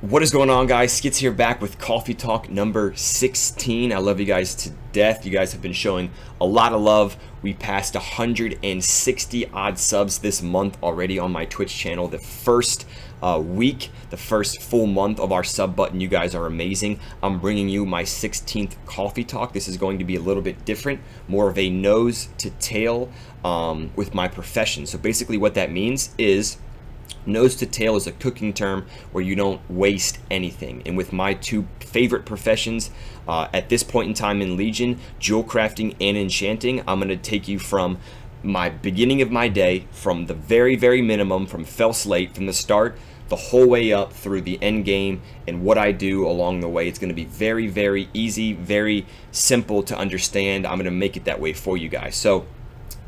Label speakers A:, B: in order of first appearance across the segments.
A: What is going on, guys? Skits here, back with Coffee Talk number 16. I love you guys to death. You guys have been showing a lot of love. We passed 160 odd subs this month already on my Twitch channel. The first week, the first full month of our sub button. You guys are amazing. I'm bringing you my 16th Coffee Talk. This is going to be a little bit different, more of a nose to tail with my profession. So basically what that means is nose to tail is a cooking term where you don't waste anything. And with my two favorite professions at this point in time in Legion, jewel crafting and enchanting, I'm going to take you from my beginning of my day, from the very minimum, from fell slate, from the start, the whole way up through the end game, and what I do along the way. It's going to be very easy, very simple to understand. I'm going to make it that way for you guys. So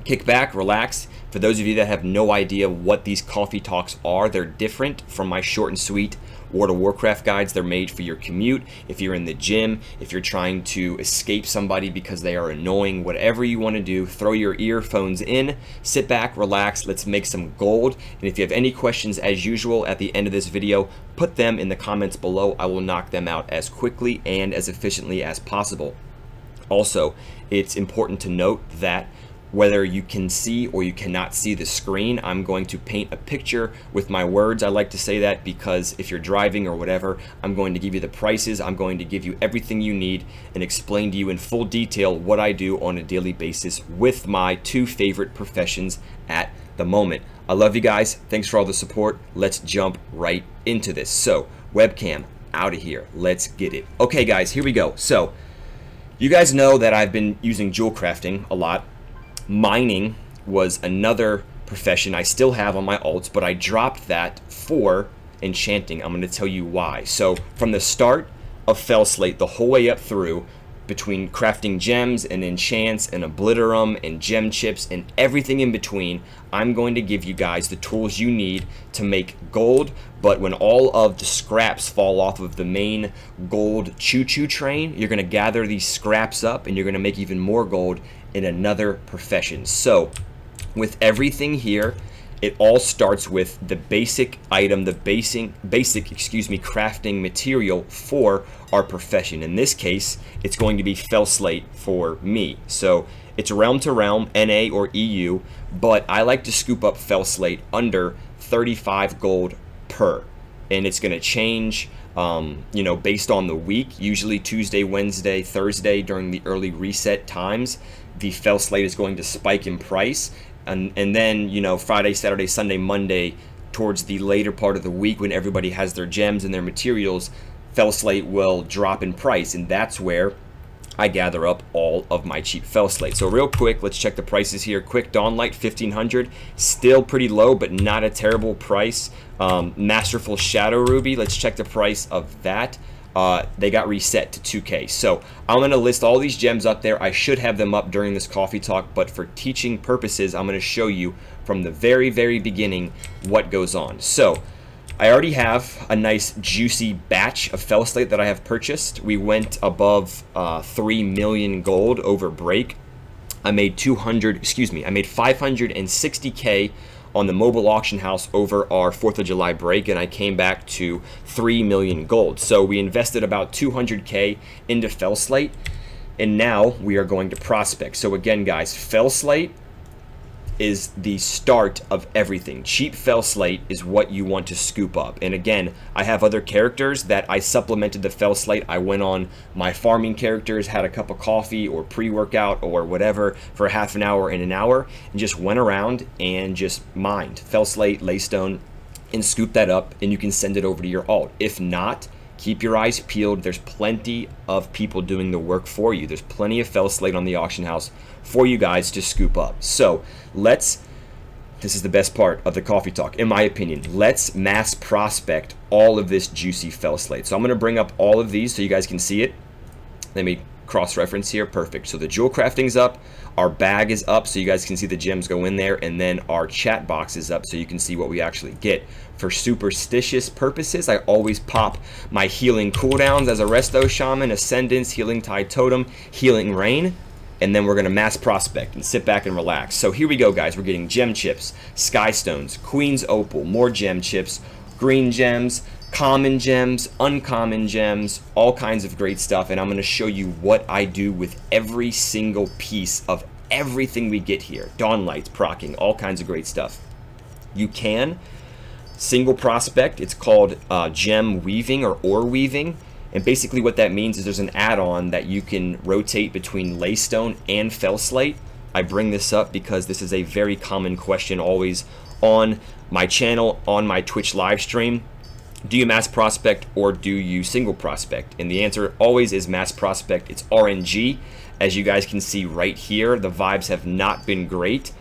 A: kick back, relax. For those of you that have no idea what these coffee talks are, they're different from my short and sweet World of Warcraft guides. They're made for your commute, if you're in the gym, if you're trying to escape somebody because they are annoying, whatever you want to do, throw your earphones in, sit back, relax, let's make some gold. And if you have any questions, as usual, at the end of this video, put them in the comments below. I will knock them out as quickly and as efficiently as possible. Also, it's important to note that whether you can see or you cannot see the screen, I'm going to paint a picture with my words. I like to say that because if you're driving or whatever, I'm going to give you the prices, I'm going to give you everything you need and explain to you in full detail what I do on a daily basis with my two favorite professions at the moment. I love you guys. Thanks for all the support. Let's jump right into this. So, webcam out of here. Let's get it. Okay, guys, here we go. So, you guys know that I've been using jewel crafting a lot. Mining was another profession I still have on my alts, but I dropped that for enchanting. I'm going to tell you why. So from the start of fell slate, the whole way up through, between crafting gems and enchants and obliterum and gem chips and everything in between, I'm going to give you guys the tools you need to make gold. But when all of the scraps fall off of the main gold choo-choo train, you're going to gather these scraps up and you're going to make even more gold in another profession. So with everything here, it all starts with the basic item, the basic crafting material for our profession. In this case, it's going to be fell slate for me. So it's realm to realm, NA or EU, but I like to scoop up fell slate under 35 gold per. And it's going to change, you know, based on the week. Usually Tuesday, Wednesday, Thursday during the early reset times, the fell slate is going to spike in price. And then, you know, Friday, Saturday, Sunday, Monday, towards the later part of the week when everybody has their gems and their materials, fell slate will drop in price. And that's where I gather up all of my cheap fell slate. So real quick, let's check the prices here. Quick Dawnlight, 1500, still pretty low, but not a terrible price. Masterful Shadow Ruby, let's check the price of that. They got reset to 2K. So I'm going to list all these gems up there. I should have them up during this coffee talk, but for teaching purposes, I'm going to show you from the very beginning what goes on. So I already have a nice juicy batch of fell slate that I have purchased. We went above 3 million gold over break. I made 560K on the mobile auction house over our 4th of July break, and I came back to 3 million gold. So we invested about 200K into fell slate, and now we are going to prospect. So again, guys, fell slate is the start of everything. Cheap fell slate is what you want to scoop up. And again, I have other characters that I supplemented the fell slate. I went on my farming characters, had a cup of coffee or pre-workout or whatever for half an hour and an hour, and just went around and just mined fell slate, laystone, and scoop that up, and you can send it over to your alt. If not, keep your eyes peeled. There's plenty of people doing the work for you. There's plenty of fell slate on the auction house for you guys to scoop up. So this is the best part of the coffee talk, in my opinion. Let's mass prospect all of this juicy fell slate. So I'm going to bring up all of these so you guys can see it. Let me cross-reference here. Perfect. So the jewel crafting's up, our bag is up so you guys can see the gems go in there, and then our chat box is up so you can see what we actually get. For superstitious purposes, I always pop my healing cooldowns as a Resto Shaman, Ascendance, Healing Tide Totem, Healing Rain, and then we're going to mass prospect and sit back and relax. So here we go, guys. We're getting gem chips, sky stones, queen's opal, more gem chips, green gems, common gems, uncommon gems, all kinds of great stuff. And I'm going to show you what I do with every single piece of everything we get here. Dawn lights, procking, all kinds of great stuff. You can single prospect. It's called gem weaving or ore weaving. And basically what that means is there's an add-on that you can rotate between laystone and felslate. I bring this up because this is a very common question always on my channel, on my Twitch live stream. Do you mass prospect or do you single prospect? And the answer always is mass prospect. It's RNG. As you guys can see right here, the vibes have not been great.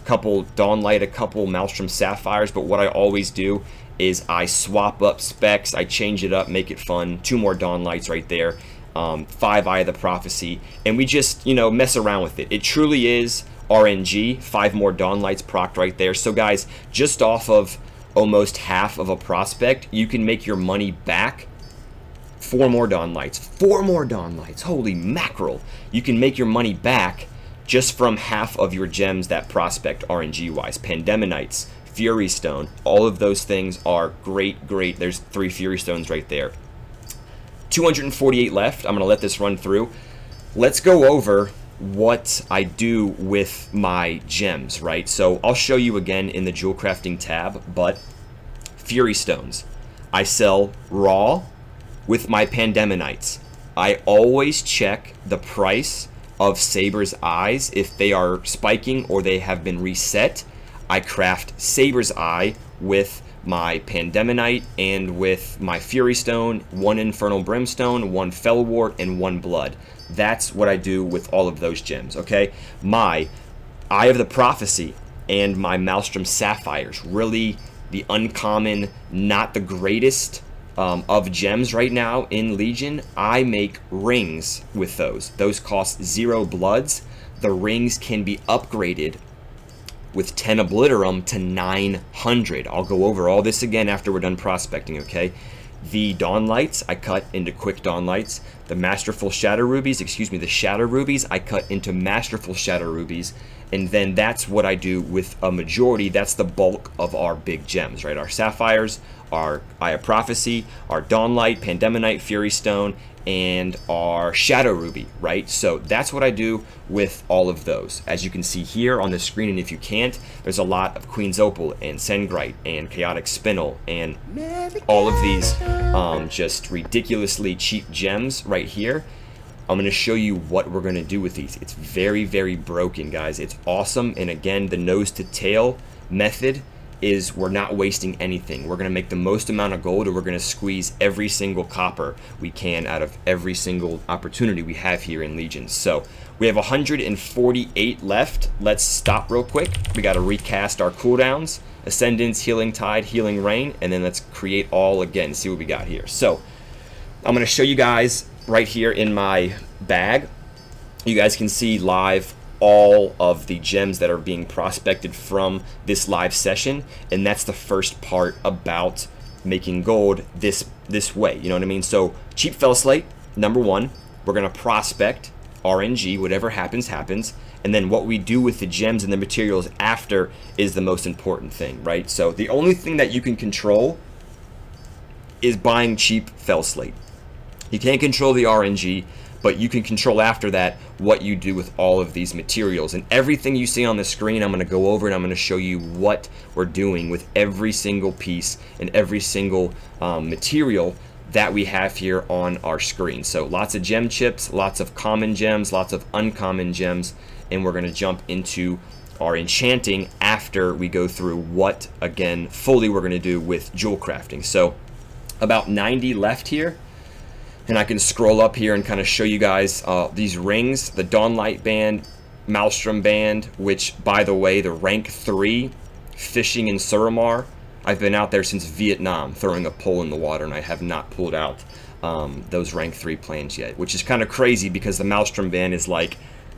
A: A couple Dawnlight, a couple Maelstrom Sapphires, but what I always do is I swap up specs, I change it up, make it fun. 2 more Dawnlights right there, 5 Eye of the Prophecy, and we just, you know, mess around with it. It truly is RNG, 5 more Dawnlights procced right there. So guys, just off of almost half of a prospect, you can make your money back. 4 more Dawnlights, 4 more Dawnlights, holy mackerel. You can make your money back just from half of your gems that prospect RNG wise. Pandemonites, Fury Stone, all of those things are great. There's 3 Fury Stones right there. 248 left. I'm going to let this run through. Let's go over what I do with my gems, right? So I'll show you again in the jewel crafting tab, but Fury Stones, I sell raw with my Pandemonites. I always check the price of Saber's Eyes. If they are spiking or they have been reset, I craft Saber's Eye with my Pandemonite and with my Fury Stone, 1 Infernal Brimstone, 1 Fellwort, and 1 Blood. That's what I do with all of those gems, okay? My Eye of the Prophecy and my Maelstrom Sapphires, really the uncommon, not the greatest of gems right now in Legion. I make rings with those. Those cost 0 bloods. The rings can be upgraded with 10 Obliterum to 900. I'll go over all this again after we're done prospecting, okay? The Dawnlights, I cut into quick Dawnlights. The Masterful Shadow Rubies, the Shadow Rubies, I cut into Masterful Shadow Rubies. And then that's what I do with a majority. That's the bulk of our big gems, right? Our Sapphires, our Eye of Prophecy, our Dawnlight, Pandemonite, Fury Stone, and our Shadow Ruby, right? So that's what I do with all of those. As you can see here on the screen, and if you can't, there's a lot of Queen's Opal and Sengrite and Chaotic Spinel and all of these just ridiculously cheap gems right here. I'm going to show you what we're going to do with these. It's very, very broken, guys. It's awesome. And again, the nose to tail method is we're not wasting anything. We're going to make the most amount of gold, and we're going to squeeze every single copper we can out of every single opportunity we have here in Legion. So we have 148 left. Let's stop real quick. We got to recast our cooldowns. Ascendance, Healing Tide, Healing Rain, and then let's create all again. See what we got here. So I'm going to show you guys right here in my bag. You guys can see live all of the gems that are being prospected from this live session, and that's the first part about making gold this way, you know what I mean? So cheap Felslate, number 1, we're gonna prospect RNG, whatever happens happens, and then what we do with the gems and the materials after is the most important thing, right? So the only thing that you can control is buying cheap Felslate. You can't control the RNG, but you can control after that what you do with all of these materials. And everything you see on the screen, I'm going to go over and I'm going to show you what we're doing with every single piece and every single material that we have here on our screen. So lots of gem chips, lots of common gems, lots of uncommon gems, and we're going to jump into our enchanting after we go through what, again, fully we're going to do with jewel crafting. So about 90 left here. And I can scroll up here and kind of show you guys these rings, the Dawnlight Band, Maelstrom Band, which, by the way, the rank 3 fishing in Suramar, I've been out there since Vietnam throwing a pole in the water, and I have not pulled out those rank 3 plans yet, which is kind of crazy because the Maelstrom Band is like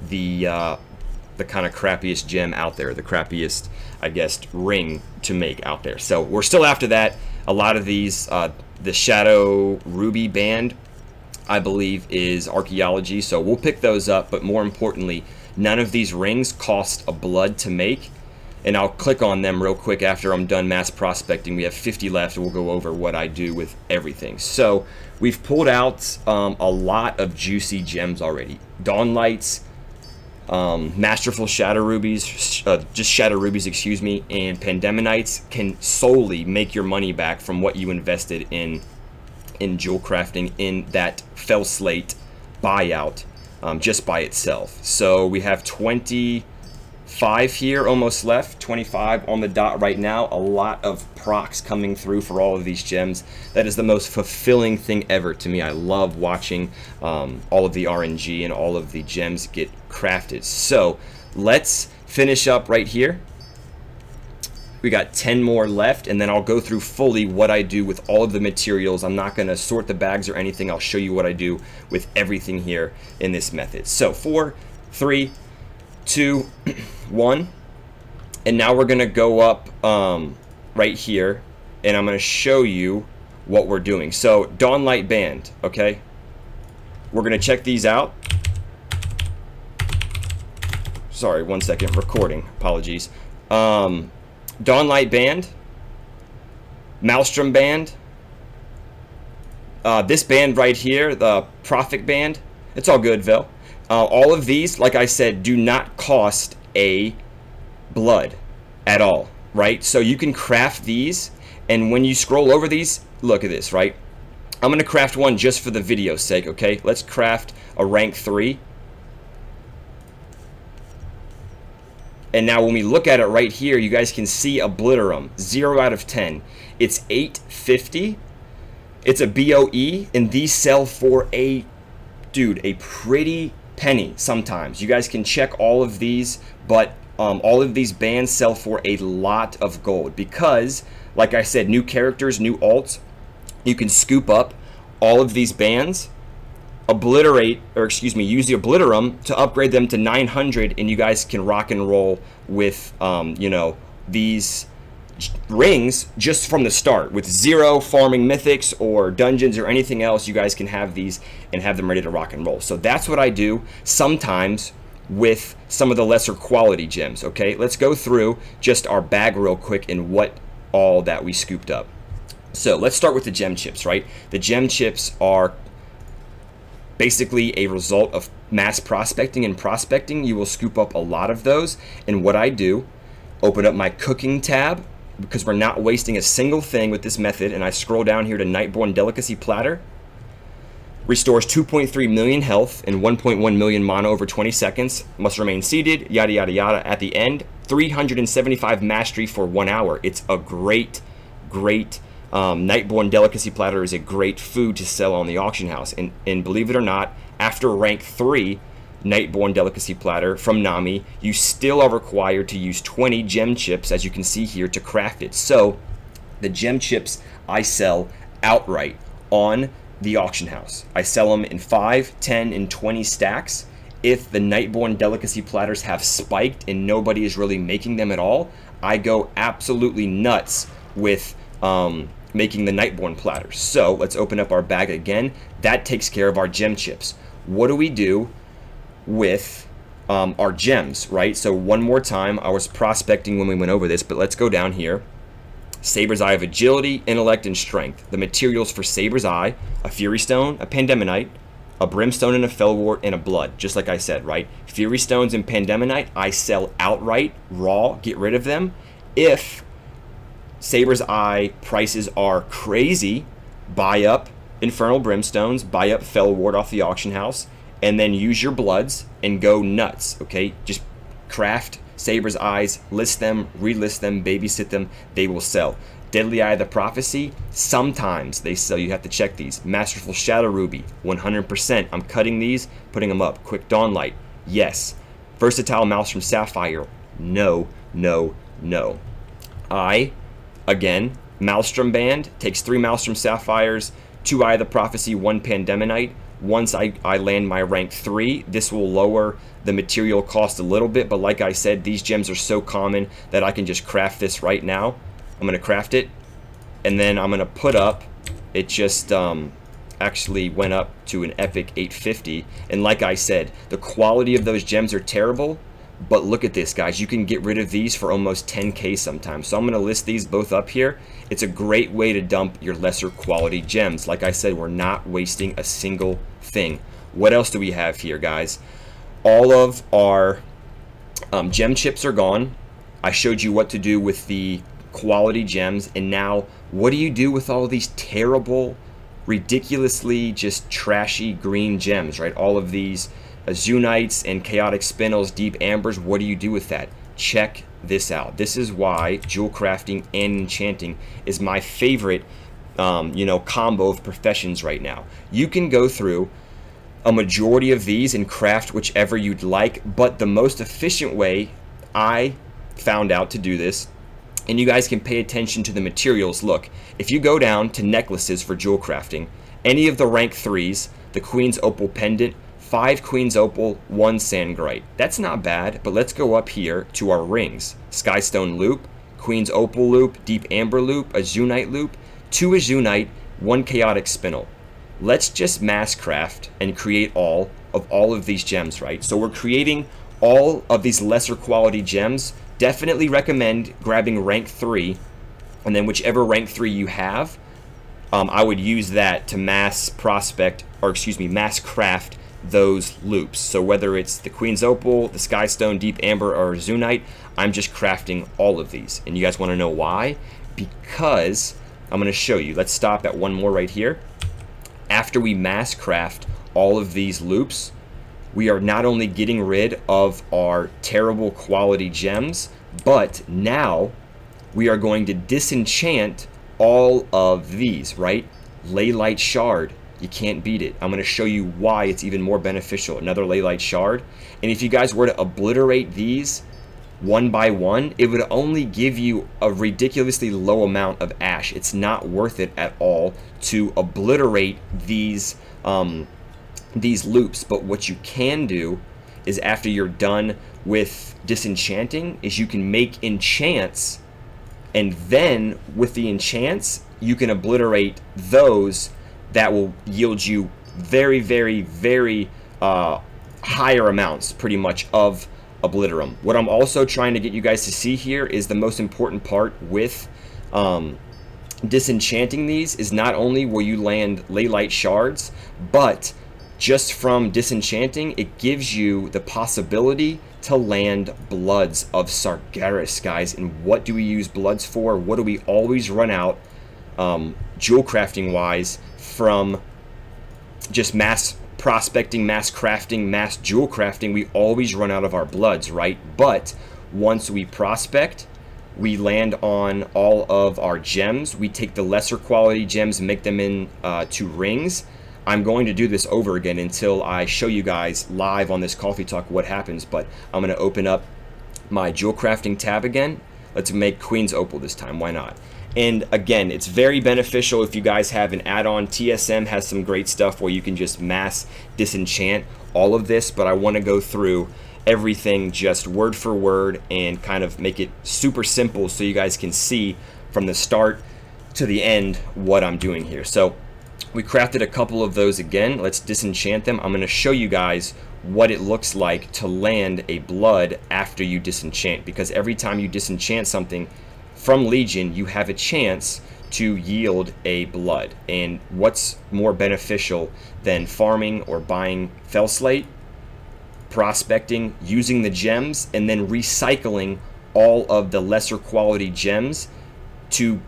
A: the kind of crappiest gem out there, the crappiest, I guess, ring to make out there. So we're still after that. A lot of these, the Shadow Ruby Band, I believe, is archaeology, so we'll pick those up. But more importantly, none of these rings cost a blood to make. and I'll click on them real quick after I'm done mass prospecting. We have 50 left, and we'll go over what I do with everything. So we've pulled out a lot of juicy gems already. Dawnlights, Masterful Shadow Rubies, just Shadow Rubies, excuse me, and Pandemonites can solely make your money back from what you invested in jewel crafting in that Fell Slate buyout just by itself. So we have 25 here almost left, 25 on the dot right now. A lot of procs coming through for all of these gems. That is the most fulfilling thing ever to me. I love watching all of the RNG and all of the gems get crafted. So let's finish up right here. We got 10 more left, and then I'll go through fully what I do with all of the materials. I'm not going to sort the bags or anything. I'll show you what I do with everything here in this method. So 4, 3, 2, 1, and now we're going to go up right here, and I'm going to show you what we're doing. So Dawnlight Band, okay? We're going to check these out. Sorry, 1 second, recording, apologies. Dawnlight Band, Maelstrom Band, this band right here, the Prophet Band, it's all good, Vel. All of these, like I said, do not cost a blood at all, right? So you can craft these, and when you scroll over these, look at this, right? I'm going to craft one just for the video's sake, okay? Let's craft a rank 3. And now when we look at it right here, you guys can see Obliterum, 0 out of 10. It's 850. It's a BOE, and these sell for a pretty penny sometimes. You guys can check all of these, but all of these bands sell for a lot of gold because, like I said, new characters, new alts, you can scoop up all of these bands, use the Obliterum to upgrade them to 900, and you guys can rock and roll with, you know, these rings just from the start. With 0 farming mythics or dungeons or anything else, you guys can have these and have them ready to rock and roll. So that's what I do sometimes with some of the lesser quality gems, okay? Let's go through just our bag real quick and what all that we scooped up. So let's start with the gem chips, right? The gem chips are basically a result of mass prospecting and prospecting. You will scoop up a lot of those, and what I do, open up my cooking tab because we're not wasting a single thing with this method, and I scroll down here to Nightborn Delicacy Platter. Restores 2.3 million health and 1.1 million mana over 20 seconds. Must remain seated, yada yada yada. At the end, 375 mastery for 1 hour. It's a great Nightborn Delicacy Platter is a great food to sell on the auction house, and believe it or not, after rank 3 Nightborn Delicacy Platter from Nami, you still are required to use 20 gem chips, as you can see here, to craft it. So the gem chips I sell outright on the auction house. I sell them in 5, 10, and 20 stacks. If the Nightborn Delicacy Platters have spiked and nobody is really making them at all, I go absolutely nuts with making the Nightborn platters. So let's open up our bag again. That takes care of our gem chips. What do we do with our gems, right? So one more time, I was prospecting when we went over this, but let's go down here. Saber's Eye of Agility, Intellect, and Strength. The materials for Saber's Eye: a Fury Stone, a Pandemonite, a Brimstone, and a Fellwort, and a Blood, just like I said, right? Fury Stones and Pandemonite I sell outright, raw, get rid of them. If Saber's Eye prices are crazy, buy up Infernal Brimstones, buy up Fellwort off the auction house, and then use your bloods and go nuts, okay? Just craft Saber's Eyes, list them, relist them, babysit them, they will sell. Deadly Eye of the Prophecy, sometimes they sell, you have to check these. Masterful Shadow Ruby, 100%, I'm cutting these, putting them up. Quick Dawnlight, yes. Versatile Maelstrom Sapphire, no, no, no. Again, Maelstrom Band takes 3 Maelstrom Sapphires, 2 Eye of the Prophecy, 1 Pandemonite. Once I land my rank 3, this will lower the material cost a little bit, but like I said, these gems are so common that I can just craft this right now. I'm going to craft it, and then I'm going to put up, it just actually went up to an epic 850, and like I said, the quality of those gems are terrible, But look at this, guys. You can get rid of these for almost 10K sometimes. So I'm going to list these both up here. It's a great way to dump your lesser quality gems. Like I said, we're not wasting a single thing. What else do we have here, guys? All of our gem chips are gone. I showed you what to do with the quality gems. And now, what do you do with all these terrible, ridiculously just trashy green gems, right? All of these Azunites and chaotic spinels, deep ambers. What do you do with that? Check this out. This is why jewel crafting and enchanting is my favorite combo of professions right now. You can go through a majority of these and craft whichever you'd like, but the most efficient way I found out to do this, and you guys can pay attention to the materials. Look, if you go down to necklaces for jewel crafting, any of the rank 3s, the Queen's Opal pendant, 5 Queen's Opal, 1 Sandgrite. That's not bad, but let's go up here to our rings. Skystone loop, Queen's Opal loop, Deep Amber loop, Azunite loop, 2 Azunite, 1 Chaotic Spinel. Let's just mass craft and create all of these gems, right? So we're creating all of these lesser quality gems. Definitely recommend grabbing rank 3, and then whichever rank 3 you have, I would use that to mass craft those loops. So whether it's the Queen's Opal, the Skystone, Deep Amber, or Azunite, I'm just crafting all of these. And you guys want to know why? Because I'm going to show you. Let's stop at one more right here. After we mass craft all of these loops, we are not only getting rid of our terrible quality gems, but now we are going to disenchant all of these, right? Leylight Shard. You can't beat it. I'm going to show you why it's even more beneficial. Another Leylight Shard. And if you guys were to obliterate these one by one, it would only give you a ridiculously low amount of ash. It's not worth it at all to obliterate these loops. But what you can do is, after you're done with disenchanting, is you can make enchants, and then with the enchants you can obliterate those that will yield you very, very, very higher amounts, pretty much, of obliterum. What I'm also trying to get you guys to see here is the most important part with disenchanting these is not only will you land Leylight Shards, but just from disenchanting, it gives you the possibility to land Bloods of Sargeras, guys. And what do we use Bloods for? What do we always run out, jewel crafting wise, from just mass prospecting, mass crafting, mass jewel crafting? We always run out of our Bloods, right? But once we prospect, we land on all of our gems. We take the lesser quality gems and make them into rings. I'm going to do this over again until I show you guys live on this Coffee Talk what happens, but I'm going to open up my jewel crafting tab again. Let's make Queen's Opal this time. Why not? And again, it's very beneficial if you guys have an add-on. TSM has some great stuff where you can just mass disenchant all of this, but I want to go through everything just word for word and kind of make it super simple so you guys can see from the start to the end what I'm doing here. So we crafted a couple of those again. Let's disenchant them. I'm going to show you guys what it looks like to land a Blood after you disenchant, because every time you disenchant something from Legion, you have a chance to yield a Blood. And what's more beneficial than farming or buying Fell Slate, prospecting, using the gems, and then recycling all of the lesser quality gems to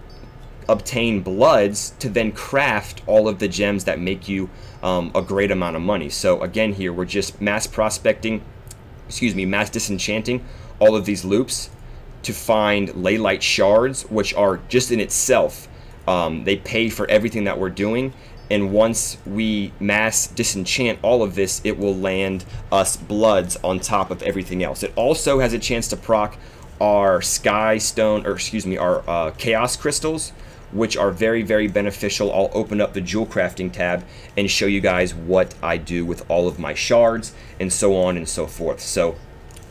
A: obtain Bloods to then craft all of the gems that make you a great amount of money. So again, here we're just mass prospecting, mass disenchanting all of these loops to find Leylight Shards, which are just in itself, they pay for everything that we're doing. And once we mass disenchant all of this, it will land us Bloods on top of everything else. It also has a chance to proc our Skystone, or our Chaos Crystals, which are very, very beneficial. I'll open up the jewel crafting tab and show you guys what I do with all of my shards and so on and so forth. So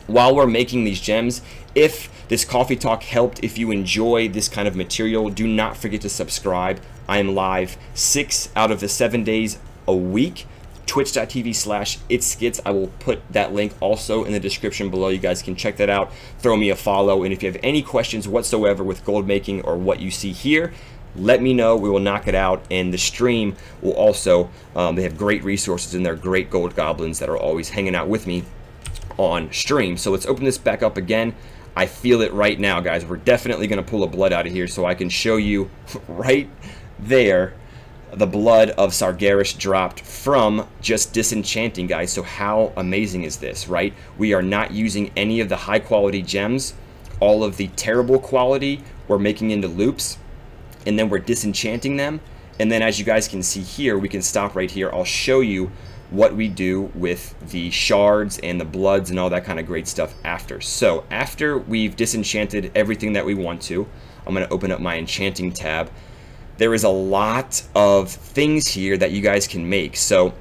A: while we're making these gems, if this Coffee Talk helped, if you enjoy this kind of material, do not forget to subscribe. I am live 6 out of the 7 days a week, twitch.tv/itskits. I will put that link also in the description below. You guys can check that out. Throw me a follow. And if you have any questions whatsoever with gold making or what you see here, let me know. We will knock it out. And the stream will also, they have great resources in there, great gold goblins that are always hanging out with me on stream. So let's open this back up again. I feel it right now, guys. We're definitely going to pull a blood out of here so I can show you right there the blood of Sargeras dropped from just disenchanting, guys. So how amazing is this, right? We are not using any of the high quality gems. All of the terrible quality we're making into loops, and then we're disenchanting them. And then as you guys can see here, we can stop right here. I'll show you what we do with the shards and the bloods and all that kind of great stuff after. So after we've disenchanted everything that we want to, I'm going to open up my enchanting tab. There is a lot of things here that you guys can make. So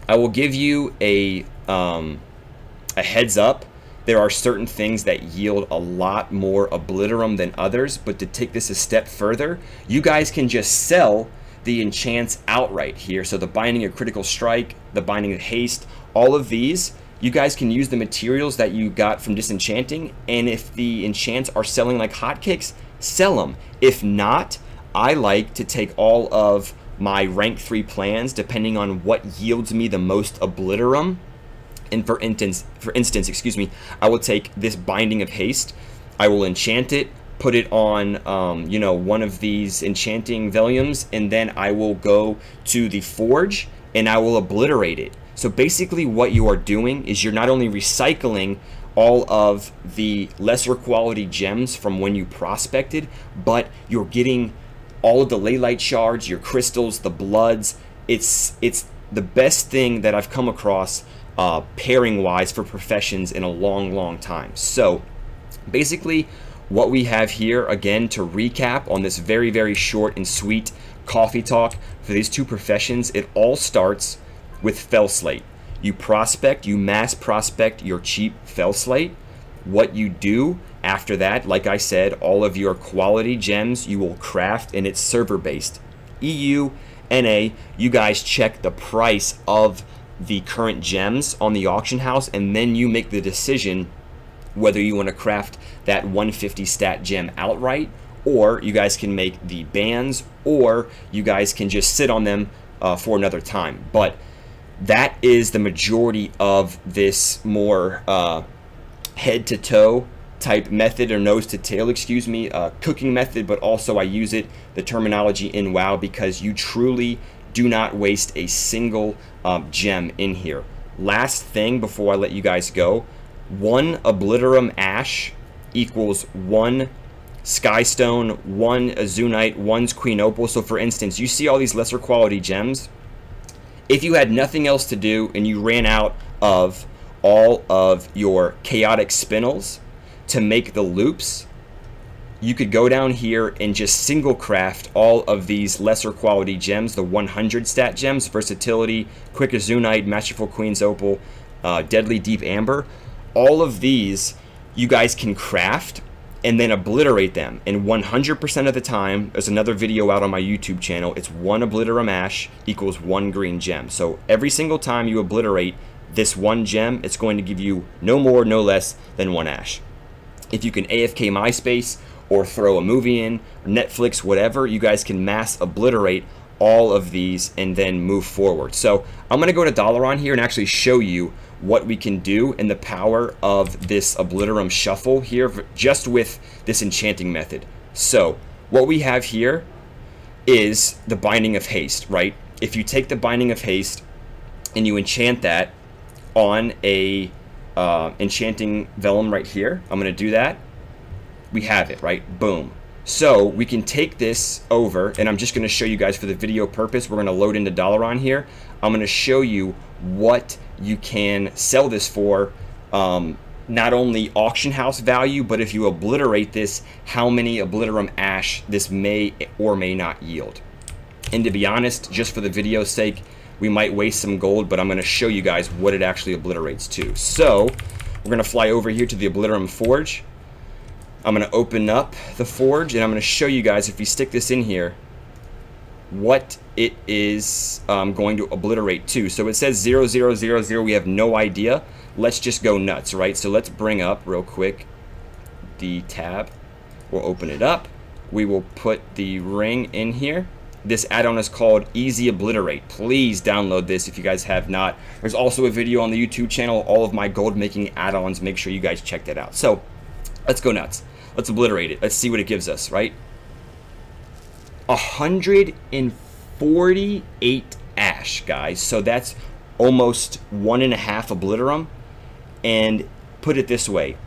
A: I will give you a heads up. There are certain things that yield a lot more obliterum than others, but to take this a step further, you guys can just sell the enchants outright here. So the Binding of Critical Strike, the Binding of Haste, all of these, you guys can use the materials that you got from disenchanting, and if the enchants are selling like hotcakes, sell them. If not, I like to take all of my rank 3 plans, depending on what yields me the most obliterum. And for instance, excuse me, I will take this Binding of Haste, I will enchant it, put it on, you know, one of these enchanting volumes, and then I will go to the forge and I will obliterate it. So basically what you are doing is you're not only recycling all of the lesser quality gems from when you prospected, but you're getting all of the ley light shards, your crystals, the bloods. It's the best thing that I've come across pairing wise for professions in a long time. So basically what we have here, again, to recap on this very short and sweet coffee talk for these two professions, it all starts with Fell Slate. You prospect, you mass prospect your cheap Fell Slate. What you do after that, like I said, all of your quality gems you will craft, and it's server based. EU, NA, you guys check the price of the current gems on the auction house, and then you make the decision whether you want to craft that 150 stat gem outright, or you guys can make the bands, or you guys can just sit on them for another time. But that is the majority of this more head to toe type method, or nose to tail, excuse me, cooking method. But also I use it, the terminology in WoW, because you truly do not waste a single gem in here. Last thing before I let you guys go, 1 obliterum ash equals 1 skystone, 1 azunite, 1's queen opal. So for instance, you see all these lesser quality gems. If you had nothing else to do and you ran out of all of your chaotic spinels to make the loops, you could go down here and just single craft all of these lesser quality gems, the 100 stat gems, versatility, quick azunite, masterful queen's opal, deadly deep amber. All of these you guys can craft and then obliterate them. And 100% of the time, there's another video out on my YouTube channel, it's 1 obliterum ash equals 1 green gem. So every single time you obliterate this 1 gem, it's going to give you no more, no less than 1 ash. If you can AFK MySpace or throw a movie in, Netflix, whatever, you guys can mass obliterate all of these and then move forward. So I'm going to go to Dalaran here and actually show you what we can do and the power of this obliterum shuffle here just with this enchanting method. So what we have here is the Binding of Haste, right? If you take the Binding of Haste and you enchant that on a enchanting vellum right here, I'm going to do that. We have it, right? Boom. So we can take this over, and I'm just going to show you guys for the video purpose. We're going to load into Dalaran here. I'm going to show you what you can sell this for, not only auction house value, but if you obliterate this, how many obliterum ash this may or may not yield. And to be honest, just for the video's sake, we might waste some gold, but I'm going to show you guys what it actually obliterates to. So we're going to fly over here to the Obliterum Forge. I'm going to open up the forge, and I'm going to show you guys, if you stick this in here, what it is going to obliterate to. So it says 0000. We have no idea. Let's just go nuts, right? So let's bring up real quick the tab. We'll open it up. We will put the ring in here. This add-on is called Easy Obliterate. Please download this if you guys have not. There's also a video on the YouTube channel, all of my gold making add-ons. Make sure you guys check that out. So let's go nuts. Let's obliterate it. Let's see what it gives us, right? 148 ash, guys. So that's almost 1.5 obliterum. And put it this way,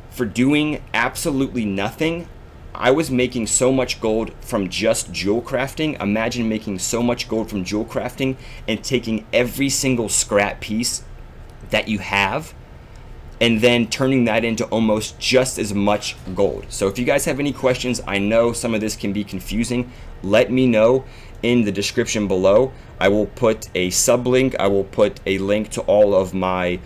A: for doing absolutely nothing, I was making so much gold from just jewel crafting. Imagine making so much gold from jewel crafting and taking every single scrap piece that you have and then turning that into almost just as much gold. So if you guys have any questions, I know some of this can be confusing, let me know in the description below. I will put a sub link. I will put a link to all of my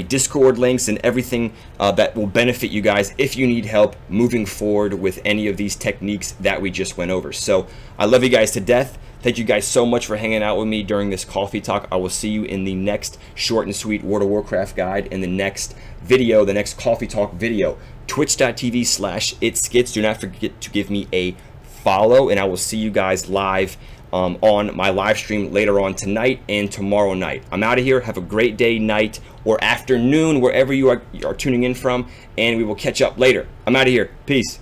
A: Discord links and everything that will benefit you guys if you need help moving forward with any of these techniques that we just went over. So I love you guys to death. Thank you guys so much for hanging out with me during this coffee talk. I will see you in the next short and sweet World of Warcraft guide, in the next video, the next coffee talk video. Twitch.tv/itskits. Do not forget to give me a follow, and I will see you guys live on my live stream later on tonight and tomorrow night. I'm out of here. Have a great day, night, or afternoon, wherever you are tuning in from, and we will catch up later. I'm out of here. Peace.